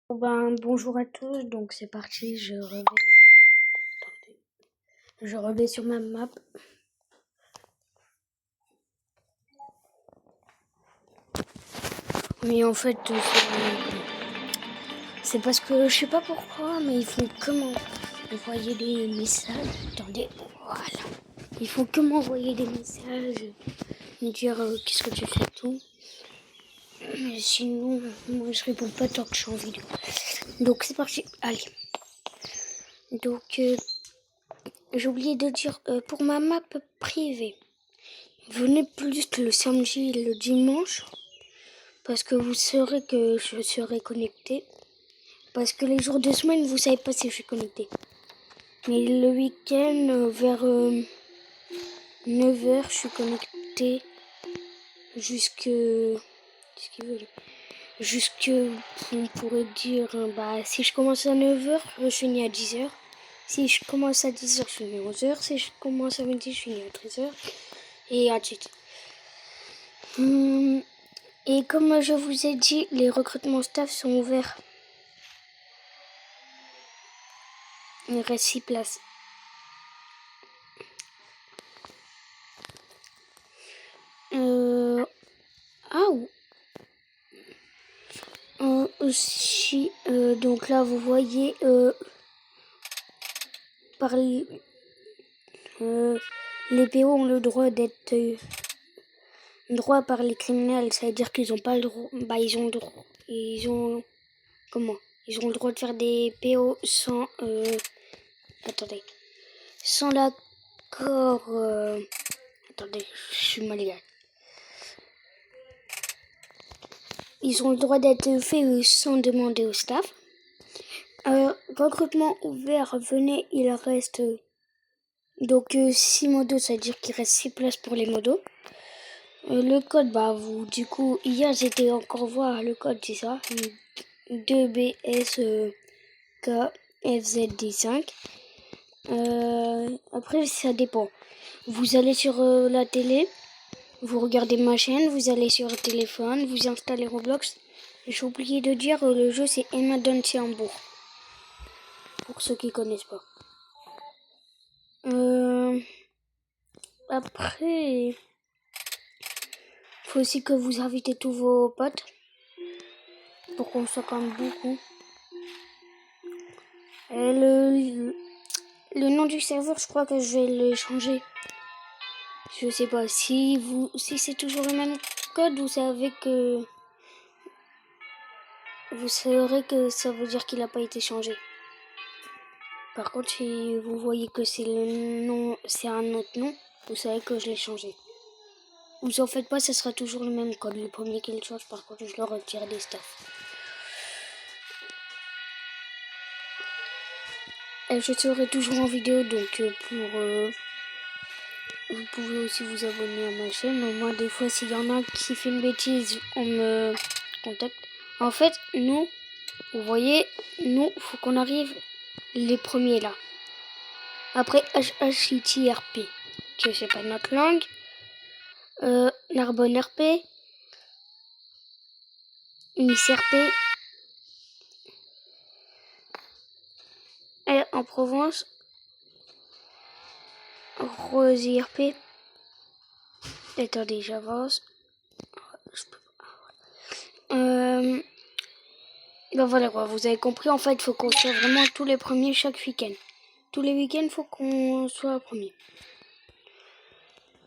Bonjour à tous, donc c'est parti, je remets sur ma map. Mais en fait, c'est parce que je sais pas pourquoi, mais ils font comment envoyer des messages. Attendez, voilà. Ils font que m'envoyer des messages, me dire qu'est-ce que tu fais tout. Mais sinon, moi je réponds pas tant que je suis en vidéo. Donc c'est parti, allez. Donc j'ai oublié de dire pour ma map privée. Venez plus le samedi et le dimanche parce que vous saurez que je serai connecté. Parce que les jours de semaine, vous savez pas si je suis connecté. Mais le week-end, vers 9h, je suis connecté jusque, on pourrait dire, si je commence à 9h, je finis à 10h. Si je commence à 10h, je finis à 11h. Si je commence à midi, je finis à 13h. Et à suite. Et comme je vous ai dit, les recrutements staff sont ouverts. Il reste 6 places. Aussi, donc là, vous voyez, les PO ont le droit d'être droit par les criminels, ça veut dire qu'ils ont pas le droit, ils ont le droit, ils ont le droit de faire des PO sans sans l'accord, attendez, je suis malade. Ils ont le droit d'être faits sans demander au staff. Recrutement ouvert, venez, il reste donc 6 modos, ça veut dire qu'il reste 6 places pour les modos. Le code, du coup, hier j'étais encore voir le code, c'est ça, 2BSKFZD5. Après, ça dépend. Vous allez sur la télé, vous regardez ma chaîne, vous allez sur le téléphone, vous installez Roblox. J'ai oublié de dire, le jeu c'est Emma Hambourg. Pour ceux qui connaissent pas. Après, faut aussi que vous invitez tous vos potes pour qu'on soit quand même beaucoup. Et le nom du serveur, je crois que je vais le changer. Je sais pas si c'est toujours le même code, vous saurez que ça veut dire qu'il n'a pas été changé. Par contre, si vous voyez que c'est un autre nom, vous savez que je l'ai changé. Vous en faites pas, ce sera toujours le même code. Le premier qui le change, par contre, je le retire des staffs. Et je serai toujours en vidéo, donc vous pouvez aussi vous abonner à ma chaîne. Au moins, des fois, s'il y en a qui fait une bêtise, on me contacte. En fait, vous voyez, faut qu'on arrive les premiers là. Après HHITRP, que c'est pas notre langue. Narbonne RP. Nice RP. Et en Provence, Rosy RP. Attendez, j'avance. Voilà quoi, vous avez compris, en fait, il faut qu'on soit vraiment tous les premiers chaque week-end. Tous les week-ends, il faut qu'on soit premier.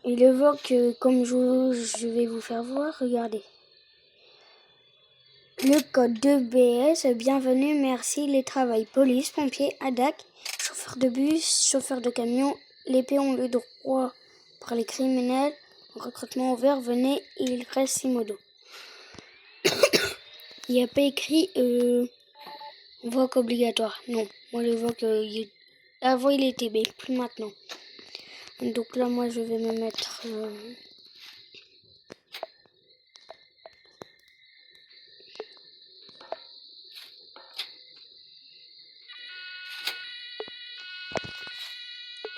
Et le VOC, comme je vais vous faire voir, regardez. Le code 2BS, bienvenue, merci, les travails, police, pompiers, ADAC, chauffeur de bus, chauffeur de camion, les PO ont le droit par les criminels, recrutement ouvert, venez, il reste 6 modos. Il n'y a pas écrit VOC obligatoire, non, moi le VOC, avant il était B, plus maintenant. Donc là, moi je vais me mettre...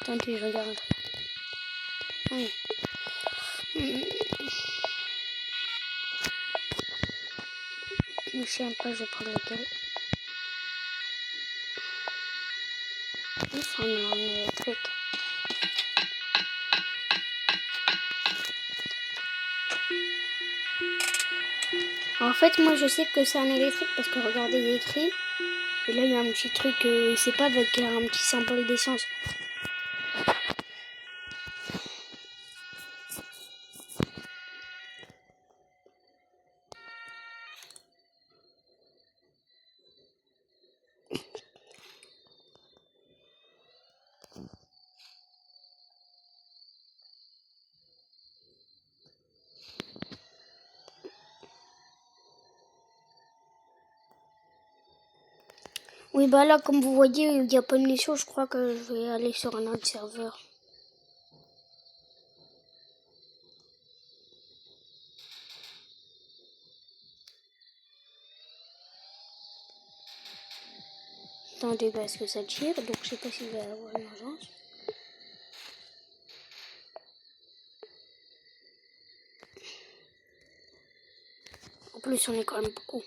Attendez, je regarde un truc. Je sais pas, je vais prendre lequel. C'est un électrique. En fait, moi je sais que c'est un électrique parce que regardez, il y a écrit. Et là, il y a un petit truc, c'est pas avec un petit symbole d'essence. Oui, bah là, comme vous voyez, il n'y a pas de mission. Je crois que je vais aller sur un autre serveur. Attendez, parce que ça tire, donc je sais pas s'il va y avoir une urgence. En plus, on est quand même beaucoup.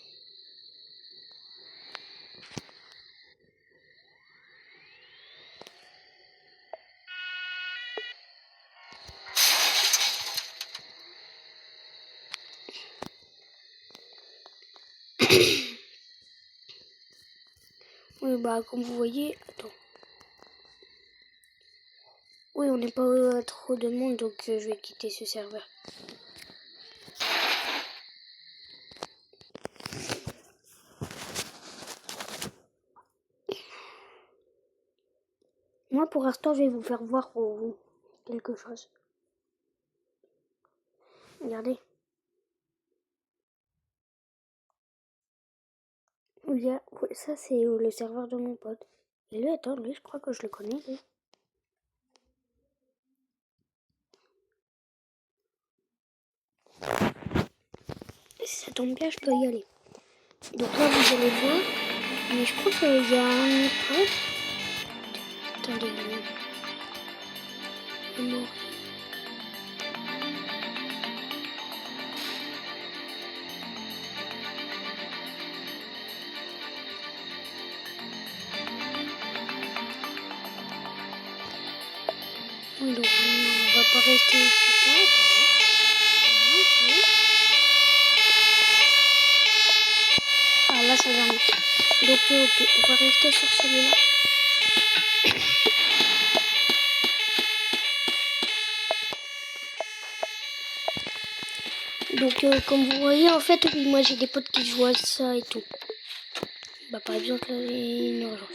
Oui, bah, comme vous voyez, attends. Oui, on n'est pas trop de monde, donc je vais quitter ce serveur. Moi, pour l'instant, je vais vous faire voir pour vous quelque chose. Regardez. Ça, c'est le serveur de mon pote. Et lui, attends, lui, je crois que je le connais, lui. Si ça tombe bien, je peux y aller. Donc là, vous allez voir. Mais je crois qu'il y a un pote. Attendez, il est mort. Oui, donc on va pas rester ici. Ah, là, ça va marcher. Donc, ok, on va rester sur celui-là. Donc, comme vous voyez, en fait, oui, moi j'ai des potes qui jouent à ça et tout. Bah, par exemple, là, il y a une urgence.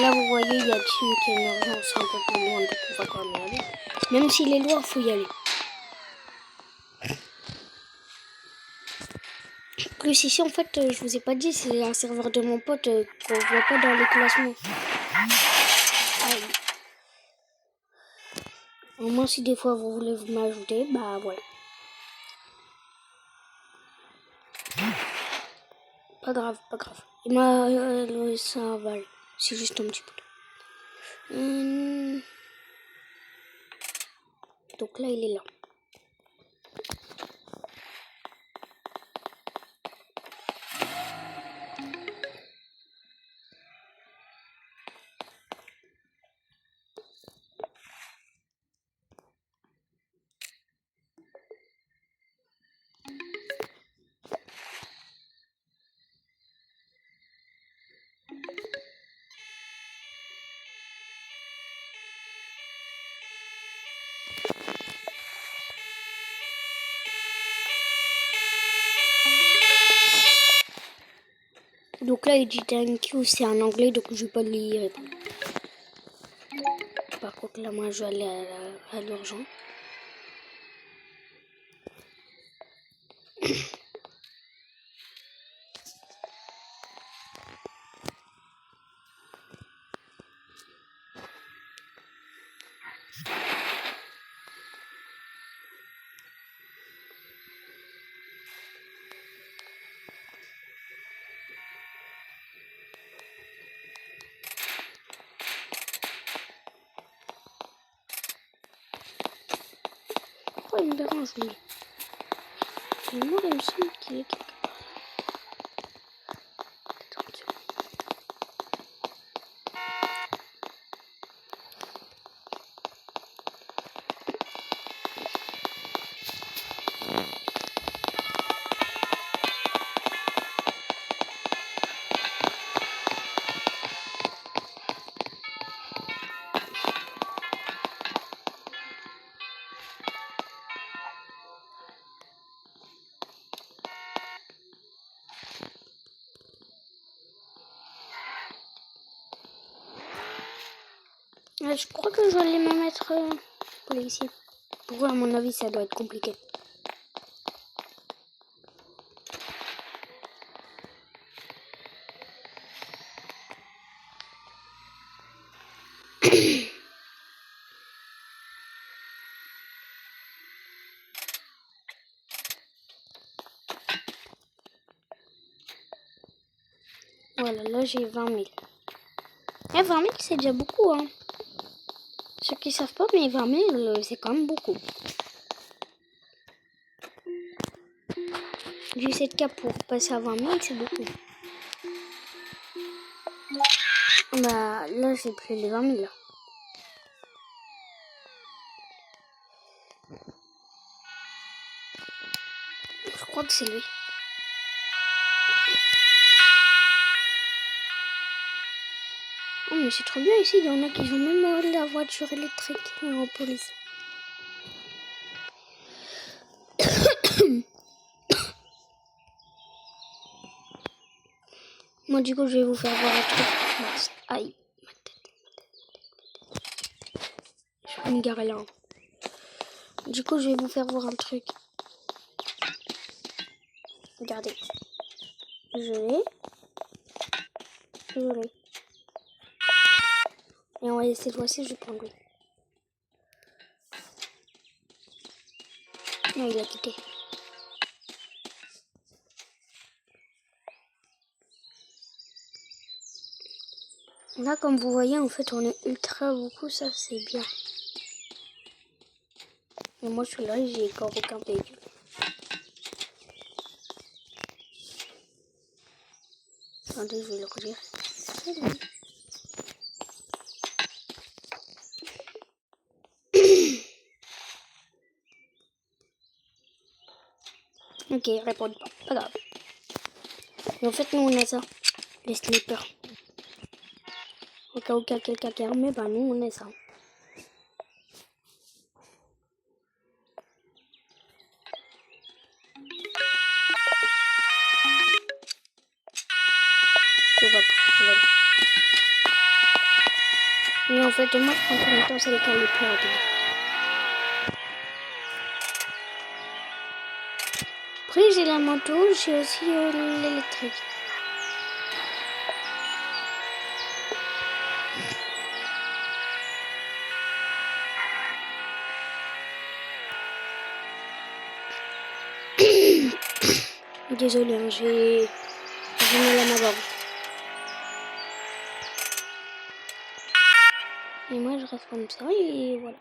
Là, vous voyez, il y a Tim qui a une urgence un peu plus loin, donc on va quand même y aller. Même s'il est loin, il faut y aller. Plus ici, en fait, je vous ai pas dit, c'est un serveur de mon pote qu'on voit pas dans les classements. Au moins, si des fois vous voulez m'ajouter, bah voilà. Pas grave, pas grave. Et moi, ça va, c'est juste un petit peu. Donc là, il est là. Donc là, il dit thank you, c'est en anglais, donc je vais pas lui répondre. Par contre, là, moi, je vais aller à l'urgence. Pourquoi il me dérange, lui? Moi, il me semble qu'il est quelque part. Attention. Je crois que je vais aller me mettre policier. Pour eux, à mon avis, ça doit être compliqué. Voilà, là j'ai 20 000. Et 20 000, c'est déjà beaucoup, hein. Ceux qui savent pas, mais 20 000, c'est quand même beaucoup. Du 7K pour passer à 20 000, c'est beaucoup. Bah, là, j'ai plus les 20 000. Là. Je crois que c'est lui. Oh, mais c'est trop bien ici. Il y en a qui ont même la voiture électrique en police. Moi, du coup, je vais vous faire voir un truc. Aïe, ma tête. Je vais me garer là. Du coup, je vais vous faire voir un truc. Regardez. Je l'ai. Et on va cette fois-ci, je vais prendre lui. Non, il a quitté. Là, comme vous voyez, en fait, on est ultra beaucoup, ça c'est bien. Et moi, je suis là, j'ai encore aucun véhicule. Attendez, je vais le redire. Ok, ils répondent pas, pas grave. Et en fait, nous, on a ça, les snipers. Au cas où quelqu'un qui est armé, bah nous, on a ça. Je vois pas. Voilà. Mais en fait, moi, je prends tout le temps, c'est le cas le plus rapide. Après, j'ai la moto, j'ai aussi l'électrique. Désolée, hein, j'ai mal à ma gorge. Et moi, je reste comme ça et voilà.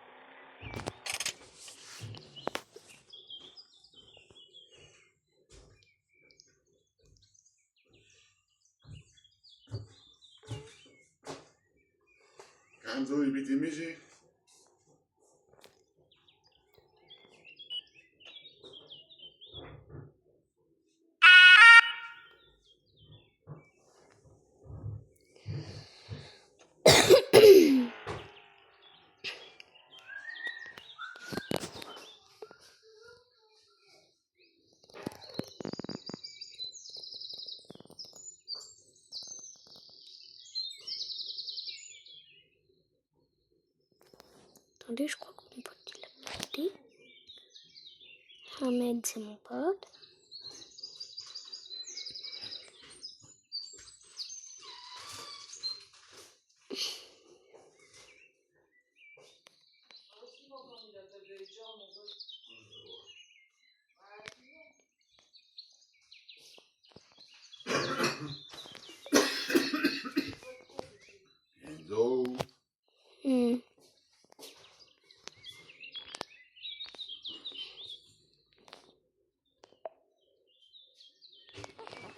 Kanzo ibitimishi. Attendez, je crois que mon pote il a quitté. Ahmed, c'est mon pote. Enzo.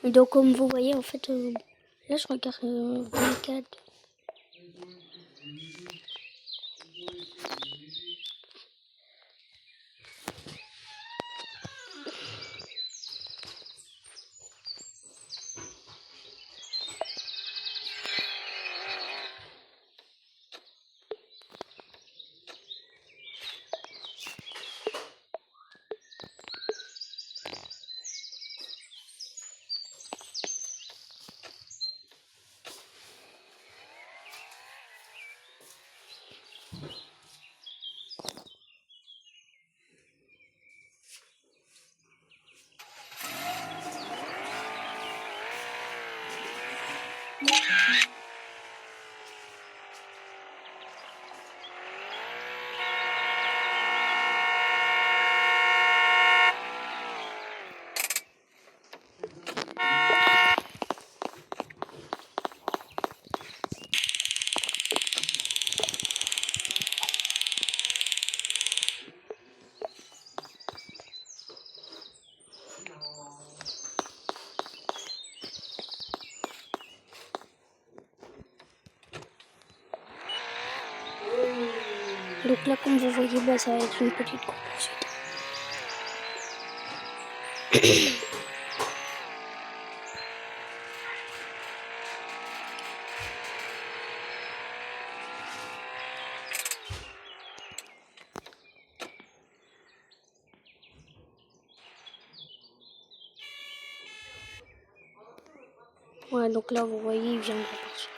Et donc, comme vous voyez, en fait, là, je regarde 24. Donc là, comme vous voyez, bah, ça va être une petite course. Ouais, donc là, vous voyez, il vient de repartir.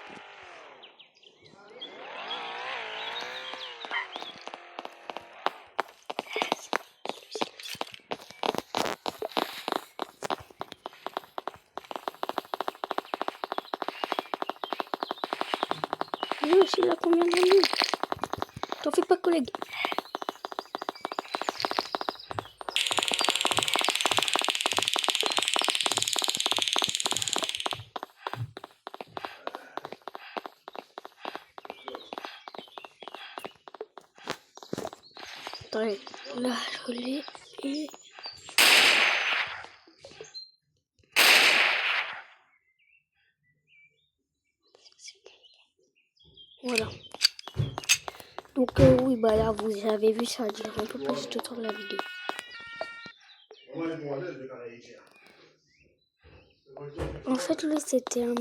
Lui aussi, il a combien d'années? T'en fais pas, collègue. Attendez, là, je l'ai et... Voilà. Donc oui, bah là, vous avez vu, ça a duré un peu plus de temps de la vidéo. En fait, lui, c'était un...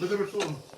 Aspetta per favore.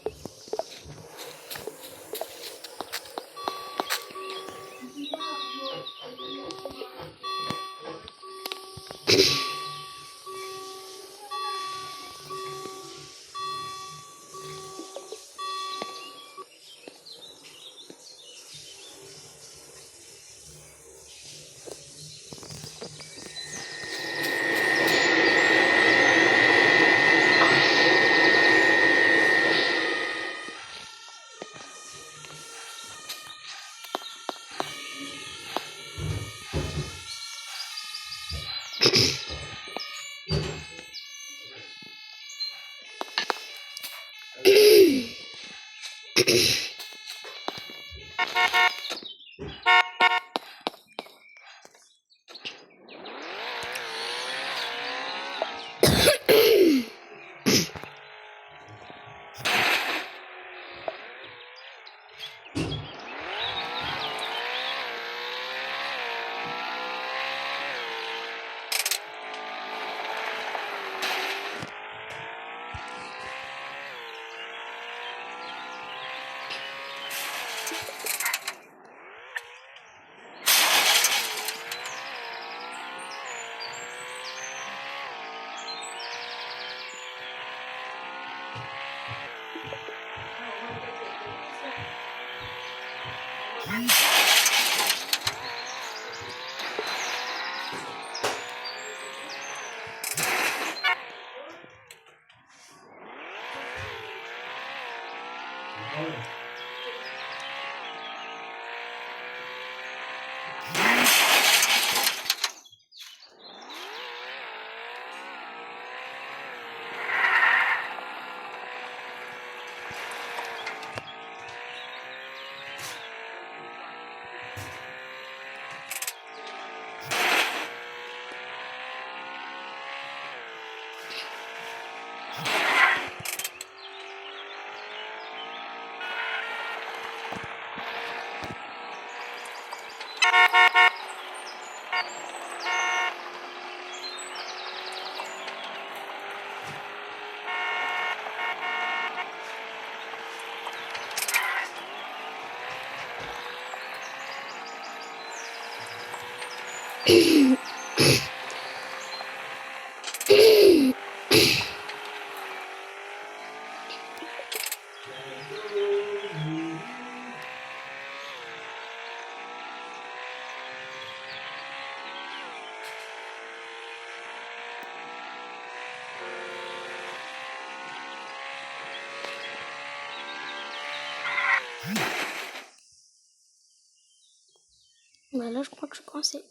Bah là, je crois que je suis coincée.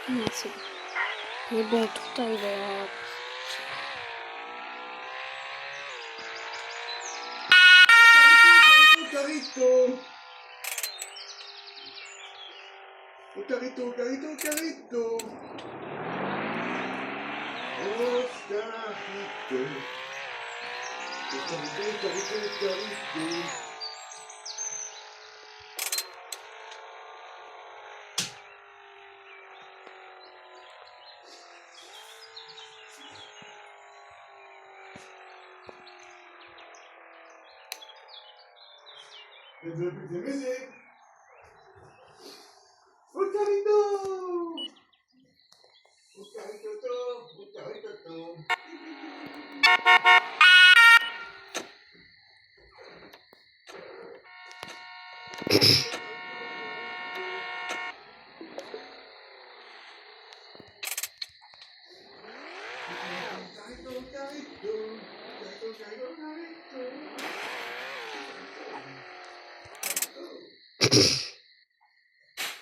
Non, c'est bon. Mais bon, tout arrive à... Carito! Oh carito, carito, carito! Oh carito! Oh carito, carito, carito! Et depuis tes musiques! Oh carito! Oh carito, oh carito!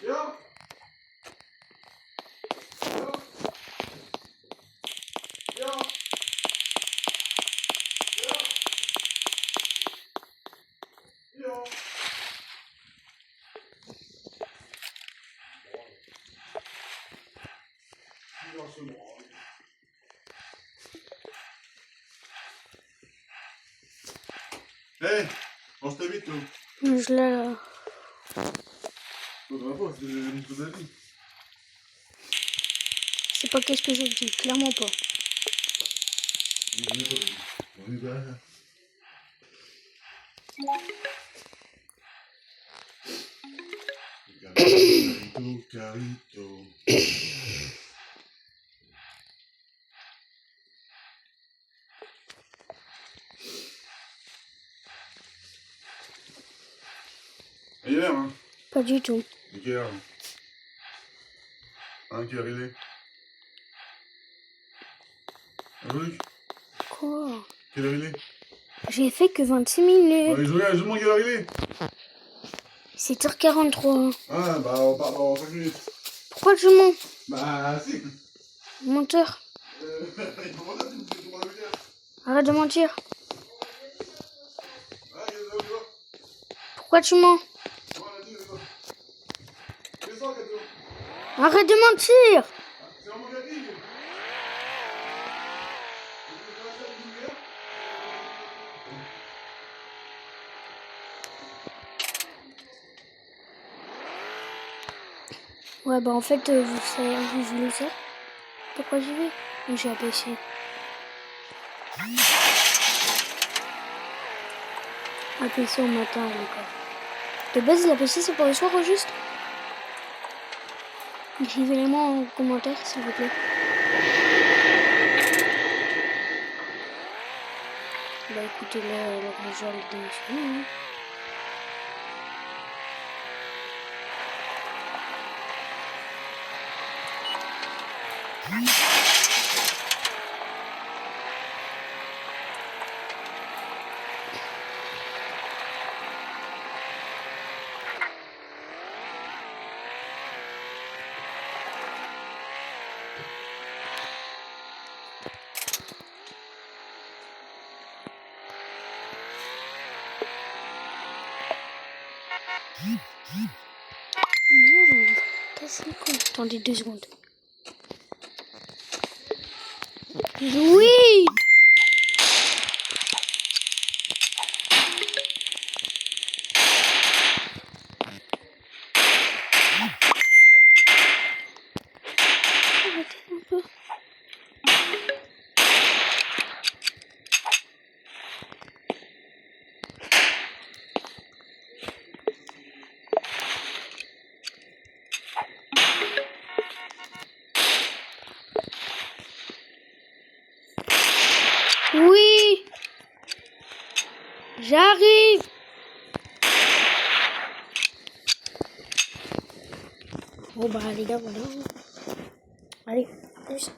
Yo! Yo! Yo! Yo! Yo! Hé, on se vite, toi. Je l'ai... Faudra pas, c'est une toute la vie. sais pas qu'est-ce que je dis, clairement pas. On y va. Carito, carito. Il est là, hein? Pas du tout. Il est quelle heure? Hein, quelle heure il est? Ah oui? Quoi? Quelle heure il est? J'ai fait que 26 minutes. Ouais, je regarde, je demande quelle heure il est. 7h43. Ah, bah, on part dans 5 minutes. Pourquoi tu mens? Bah, si. Menteur. Il faut pas dire, tu demandes la vitesse. Arrête de mentir. Ah, il est là, il est là. Pourquoi tu mens? Ouais, vas-y, vas-y. Descends, Kato. Arrête de mentir. C'est vraiment gâté. Ouais, bah en fait, vous voulez ça? Pourquoi j'y vais? Donc j'ai abaissé. Abaissé au matin à l'école. De base, la PC c'est pour le soir au juste? Écrivez-les-moi en commentaire s'il vous plaît. Bah écoutez, le rangeur le démissionné. Hein. Oh merde, casse les couilles. Attendez 2 secondes. Oui! Arrêtez un peu. Oui! J'arrive! Bon bah les gars, voilà. Allez, plus.